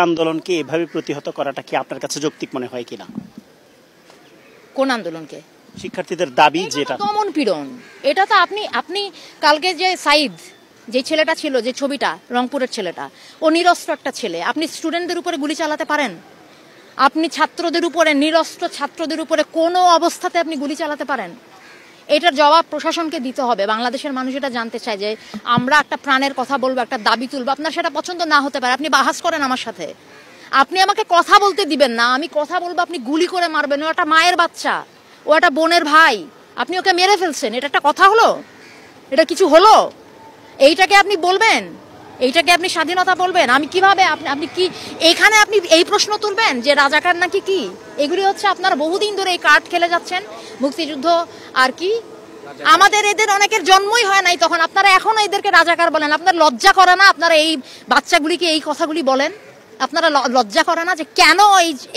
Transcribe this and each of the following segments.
আন্দোলনকে এভাবে প্রতিহত করাটা কি আপনার কাছে যৌক্তিক মনে হয় কিনা? কোন আন্দোলনকে? শিক্ষার্থীদের দাবি যেটা দমন পীড়ন, এটা তো আপনি কালকে যে সাইদ যে ছেলেটা ছিল, যে ছবিটা, রংপুরের ছেলেটা, ও নিরস্ত্র একটা ছেলে। আপনি স্টুডেন্টদের উপরে গুলি চালাতে পারেন? আপনি ছাত্রদের উপরে, নিরস্ত্র ছাত্রদের উপরে কোনো অবস্থাতে আপনি গুলি চালাতে পারেন? এটার জবাব প্রশাসনকে দিতে হবে। বাংলাদেশের মানুষ এটা জানতে চায় যে আমরা একটা প্রাণের কথা বলবো, একটা দাবি তুলবো, আপনার সেটা পছন্দ না হতে পারে, আপনি বাহাস করেন আমার সাথে, আপনি আমাকে কথা বলতে দিবেন না, আমি কথা বলবো, আপনি গুলি করে মারবেন। ও একটা মায়ের বাচ্চা, ও একটা বোনের ভাই, আপনি ওকে মেরে ফেলছেন। এটা একটা কথা হলো? এটা কিছু হলো? এইটাকে আপনি বলবেন? এইটাকে আপনি স্বাধীনতা বলবেন? আমি কিভাবে আপনি কি এখানে আপনি এই প্রশ্ন তুলবেন যে রাজাকার নাকি কি? এগুলি হচ্ছে আপনারা বহুদিন ধরে এই কার্ড খেলে যাচ্ছেন, মুক্তিযুদ্ধ আর কি। আমাদের এদের অনেকের জন্মই হয় নাই তখন, আপনারা এখনো এদেরকে রাজাকার বলেন। আপনার লজ্জা করে না? আপনারা এই বাচ্চাগুলিকে এই কথাগুলি বলেন? আপনারা লজ্জা করে না যে কেন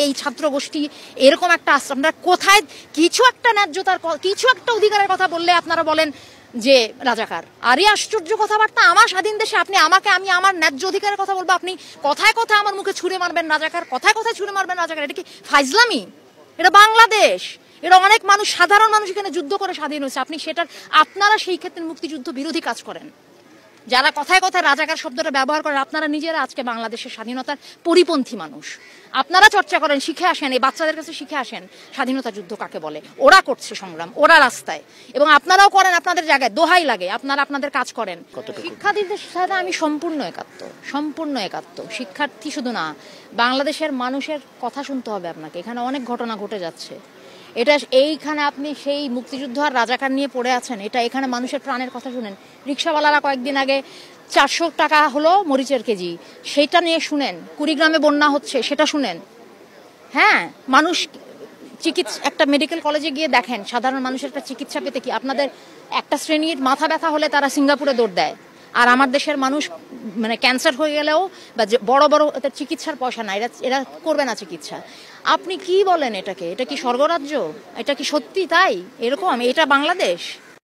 এই ছাত্র গোষ্ঠী এরকম একটা আপনারা কোথায় কিছু একটা ন্যায্যতার, কিছু একটা অধিকারের কথা বললে আপনারা বলেন যে রাজাকার? আর এই আশ্চর্য কথাবার্তা! আমার স্বাধীন দেশে আপনি আমাকে, আমি আমার ন্যায্য অধিকারের কথা বলবো, আপনি কথায় কথায় আমার মুখে ছুঁড়ে মারবেন রাজাকার, কথায় কথায় ছুঁড়ে মারবেন রাজাকার। এটা কি ফাইজলামি? এটা বাংলাদেশ, এটা অনেক মানুষ, সাধারণ মানুষ এখানে যুদ্ধ করে স্বাধীন হয়েছে। আপনি সেটার, আপনারা সেই ক্ষেত্রে মুক্তিযুদ্ধ বিরোধী কাজ করেন। যারা কথায় কথায় রাজাকার শব্দটা ব্যবহার করেন, আপনারা নিজেরা আজকে বাংলাদেশের স্বাধীনতার পরিপন্থী মানুষ। আপনারা চর্চা করেন, শিখে আসেন, এই বাচ্চাদের কাছে শিখে আসেন স্বাধীনতা যুদ্ধ কাকে বলে। ওরা করছে সংগ্রাম, ওরা রাস্তায়, এবং আপনারাও করেন আপনাদের জায়গায়, দোহাই লাগে, আপনারা আপনাদের কাজ করেন। শিক্ষার্থীদের সাথে আমি সম্পূর্ণ একাত্ম। শিক্ষার্থী শুধু না, বাংলাদেশের মানুষের কথা শুনতে হবে আপনাকে। এখানে অনেক ঘটনা ঘটে যাচ্ছে। এটা এইখানে আপনি সেই মুক্তিযুদ্ধ আর রাজাকার নিয়ে পড়ে আছেন, এটা এখানে মানুষের প্রাণের কথা শুনেন। রিক্সাওয়ালারা কয়েকদিন আগে 400 টাকা হলো মরিচের কেজি, সেটা নিয়ে শুনেন। কুড়িগ্রামে বন্যা হচ্ছে, সেটা শুনেন। হ্যাঁ, মানুষ একটা মেডিকেল কলেজে গিয়ে দেখেন, সাধারণ মানুষের একটা চিকিৎসা পেতে কি আপনাদের একটা শ্রেণীর মাথা ব্যথা হলে তারা সিঙ্গাপুরে দৌড় দেয়, আর আমার দেশের মানুষ মানে ক্যান্সার হয়ে গেলেও বা বড় বড় চিকিৎসার পয়সা না, এরা করবে না চিকিৎসা। আপনি কি বলেন এটাকে? এটা কি স্বর্গরাজ্য? এটা কি সত্যি তাই এরকম? এটা বাংলাদেশ?